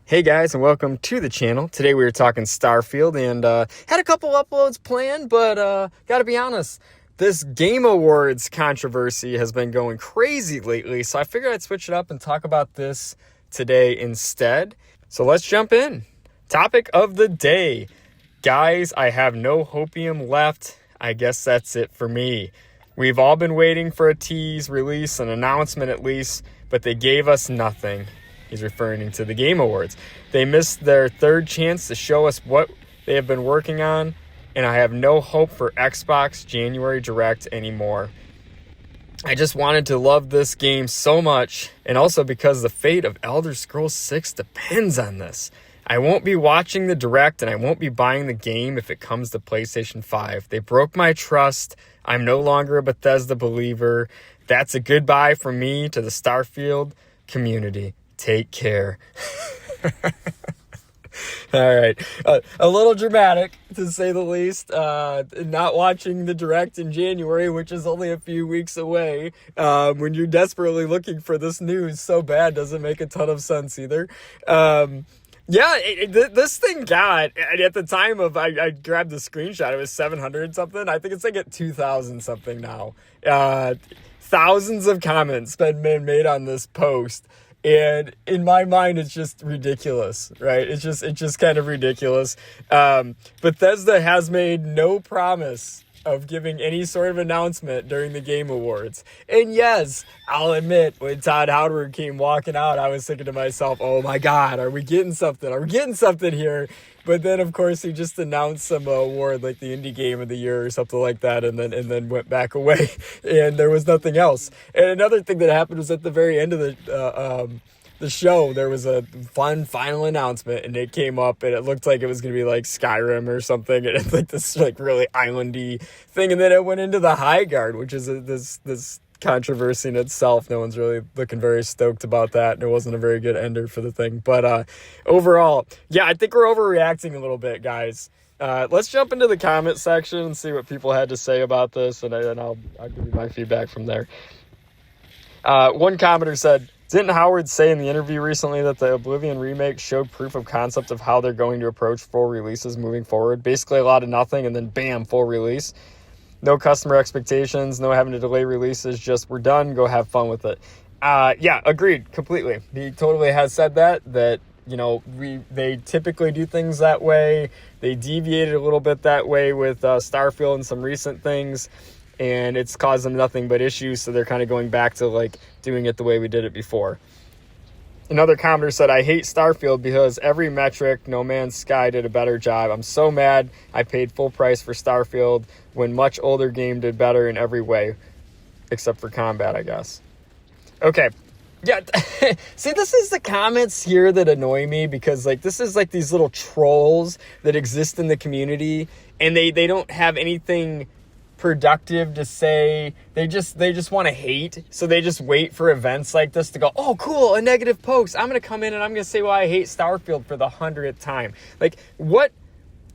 Hey guys, and welcome to the channel. Today we were talking Starfield and had a couple uploads planned, but gotta be honest, this Game Awards controversy has been going crazy lately, so I figured I'd switch it up and talk about this today instead. So let's jump in. Topic of the day. Guys, I have no hopium left. I guess that's it for me. We've all been waiting for a tease, release, an announcement at least, but they gave us nothing. He's referring to the Game Awards. They missed their third chance to show us what they have been working on, and I have no hope for Xbox January Direct anymore. I just wanted to love this game so much, and also because the fate of Elder Scrolls 6 depends on this. I won't be watching the Direct, and I won't be buying the game if it comes to PlayStation 5. They broke my trust. I'm no longer a Bethesda believer. That's a goodbye from me to the Starfield community. Take care. All right. A little dramatic, to say the least. Not watching the Direct in January, which is only a few weeks away, when you're desperately looking for this news so bad, doesn't make a ton of sense either. This thing got, at the time of, I grabbed the screenshot, it was 700 something. I think it's like at 2,000 something now. Thousands of comments been made on this post. And in my mind, it's just ridiculous, right? It's just kind of ridiculous. Bethesda has made no promise of giving any sort of announcement during the Game Awards. And yes, I'll admit, when Todd Howard came walking out, I was thinking to myself, oh my God, are we getting something? Are we getting something here? But then, of course, he just announced some award like the Indie Game of the Year or something like that, and then went back away, and there was nothing else. And another thing that happened was at the very end of the show, there was a fun final announcement, and it came up, and it looked like it was going to be like Skyrim or something, and it's like this like really islandy thing, and then it went into the High Guard, which is this controversy in itself. No one's really looking very stoked about that, and it wasn't a very good ender for the thing. But overall, yeah, I think we're overreacting a little bit, guys. Let's jump into the comment section and see what people had to say about this, and I'll give you my feedback from there. One commenter said, didn't Howard say in the interview recently that the Oblivion remake showed proof of concept of how they're going to approach full releases moving forward? Basically a lot of nothing, and then bam, full release. No customer expectations, no having to delay releases, just we're done, go have fun with it. Yeah, agreed, completely. He totally has said that, you know, they typically do things that way. They deviated a little bit that way with Starfield and some recent things, and it's caused them nothing but issues, so they're kind of going back to, like, doing it the way we did it before. Another commenter said, I hate Starfield because every metric, No Man's Sky did a better job. I'm so mad I paid full price for Starfield when much older game did better in every way, except for combat, I guess. Okay. Yeah, see, this is the comments here that annoy me because, like, this is like these little trolls that exist in the community, and they don't have anything productive to say. They just want to hate, so they just wait for events like this to go, oh cool, a negative post, I'm gonna come in and I'm gonna say why I hate Starfield for the 100th time. Like, what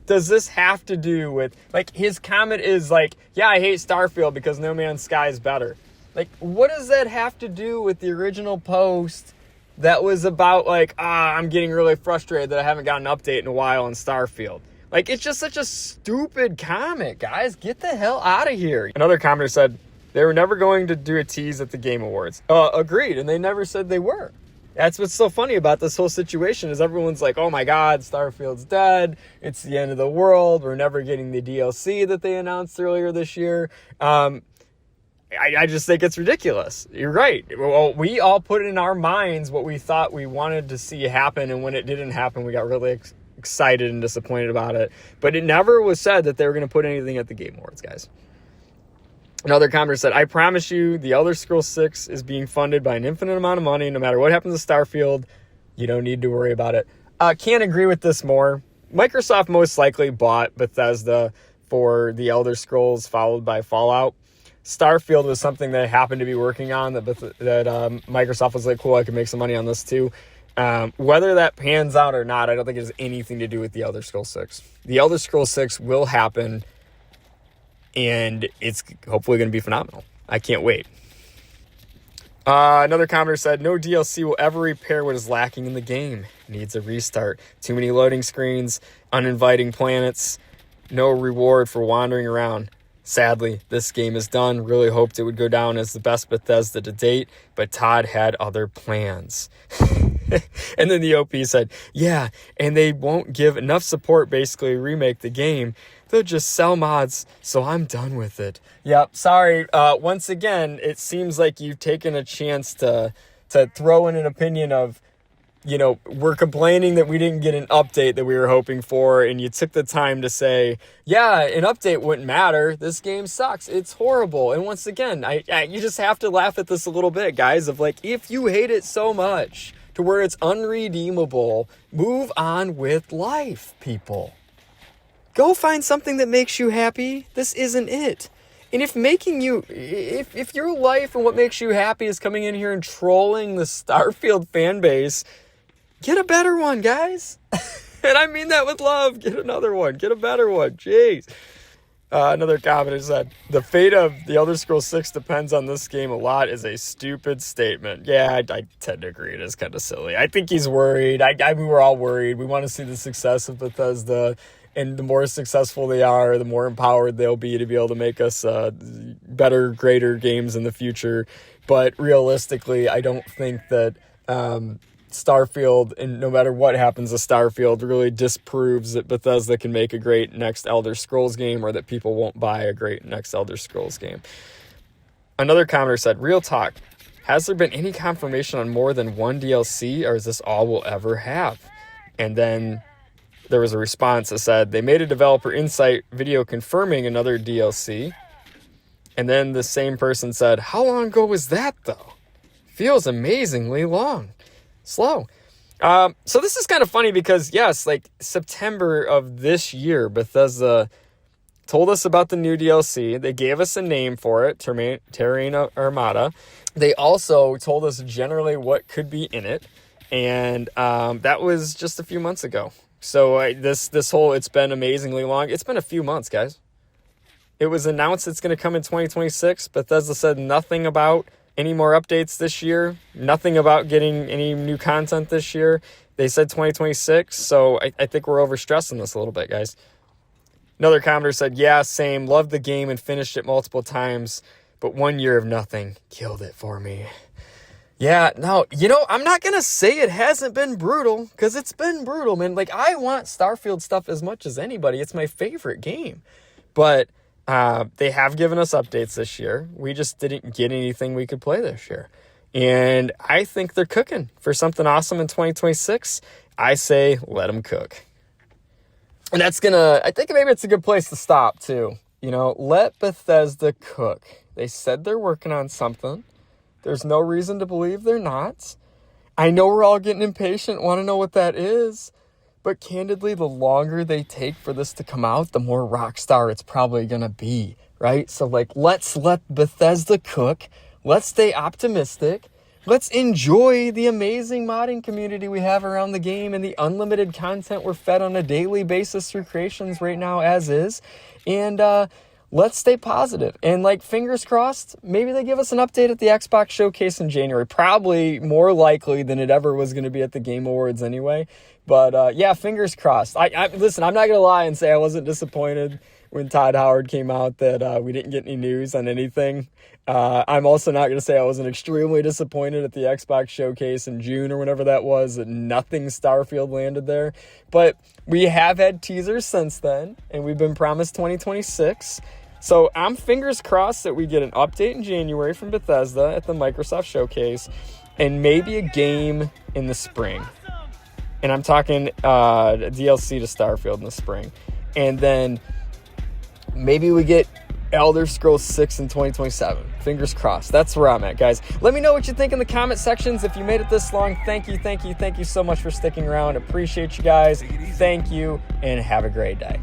does this have to do with, like, his comment is like, yeah, I hate Starfield because No Man's Sky is better. Like, what does that have to do with the original post that was about, like, I'm getting really frustrated that I haven't got an update in a while on Starfield? Like, it's just such a stupid comment, guys. Get the hell out of here. Another commenter said they were never going to do a tease at the Game Awards. Agreed, and they never said they were. That's what's so funny about this whole situation is everyone's like, oh my God, Starfield's dead. It's the end of the world. We're never getting the DLC that they announced earlier this year. I just think it's ridiculous. You're right. Well, we all put in our minds what we thought we wanted to see happen, and when it didn't happen, we got really excited and disappointed about it. But it never was said that they were going to put anything at the Game Awards, guys. Another commenter said, I promise you, the Elder Scrolls 6 is being funded by an infinite amount of money. No matter what happens to Starfield, you don't need to worry about it. Can't agree with this more. Microsoft most likely bought Bethesda for the Elder Scrolls, followed by Fallout. Starfield was something they happened to be working on that Microsoft was like, cool, I can make some money on this too. Whether that pans out or not, I don't think it has anything to do with the Elder Scrolls 6. The Elder Scrolls 6 will happen, and it's hopefully going to be phenomenal. I can't wait. Another commenter said, no DLC will ever repair what is lacking in the game. Needs a restart. Too many loading screens, uninviting planets, no reward for wandering around. Sadly, this game is done. Really hoped it would go down as the best Bethesda to date, but Todd had other plans. And then the OP said, yeah, and they won't give enough support basically to remake the game. They'll just sell mods, so I'm done with it. Yep, sorry. Once again, it seems like you've taken a chance to throw in an opinion of, we're complaining that we didn't get an update that we were hoping for, and you took the time to say, yeah, an update wouldn't matter. This game sucks. It's horrible. And once again, you just have to laugh at this a little bit, guys, of like, if you hate it so much to where it's unredeemable, move on with life, people. Go find something that makes you happy. This isn't it. And if your life and what makes you happy is coming in here and trolling the Starfield fan base, get a better one, guys. And I mean that with love. Get another one. Get a better one. Jeez. Another commenter said, the fate of The Elder Scrolls 6 depends on this game a lot is a stupid statement. Yeah, I tend to agree. It is kind of silly. I think he's worried. I mean, we're all worried. We want to see the success of Bethesda. And the more successful they are, the more empowered they'll be to be able to make us better, greater games in the future. But realistically, I don't think that Starfield, and no matter what happens to Starfield, really disproves that Bethesda can make a great next Elder Scrolls game, or that people won't buy a great next Elder Scrolls game. Another commenter said, real talk, has there been any confirmation on more than one DLC, or is this all we'll ever have? And then there was a response that said, they made a developer insight video confirming another DLC. And then the same person said, how long ago was that, though? Feels amazingly slow. So this is kind of funny because, yes, like September of this year, Bethesda told us about the new DLC. They gave us a name for it, Terrain Armada. They also told us generally what could be in it. And that was just a few months ago. So this whole, it's been amazingly long. It's been a few months, guys. It was announced it's going to come in 2026. Bethesda said nothing about any more updates this year. Nothing about getting any new content this year. They said 2026. So I think we're overstressing this a little bit, guys. Another commenter said, yeah, same. Loved the game and finished it multiple times. But 1 year of nothing killed it for me. Yeah, no, I'm not going to say it hasn't been brutal, because it's been brutal, man. Like, I want Starfield stuff as much as anybody. It's my favorite game. But they have given us updates this year. We just didn't get anything we could play this year. And I think they're cooking for something awesome in 2026. I say let them cook. And I think maybe it's a good place to stop, too. Let Bethesda cook. They said they're working on something. There's no reason to believe they're not. I know we're all getting impatient, want to know what that is. But candidly, the longer they take for this to come out, the more rockstar it's probably going to be, right? So, let's let Bethesda cook. Let's stay optimistic. Let's enjoy the amazing modding community we have around the game and the unlimited content we're fed on a daily basis through creations right now as is. And, let's stay positive. And fingers crossed, maybe they give us an update at the Xbox Showcase in January. Probably more likely than it ever was going to be at the Game Awards anyway. But yeah, fingers crossed. Listen, I'm not going to lie and say I wasn't disappointed when Todd Howard came out that we didn't get any news on anything. I'm also not going to say I wasn't extremely disappointed at the Xbox Showcase in June or whenever that was, that nothing Starfield landed there. But we have had teasers since then, and we've been promised 2026. So I'm fingers crossed that we get an update in January from Bethesda at the Microsoft Showcase, and maybe a game in the spring. And I'm talking DLC to Starfield in the spring. And then maybe we get Elder Scrolls 6 in 2027. Fingers crossed. That's where I'm at, guys. Let me know what you think in the comment sections. If you made it this long, thank you so much for sticking around. Appreciate you guys. Thank you, and have a great day.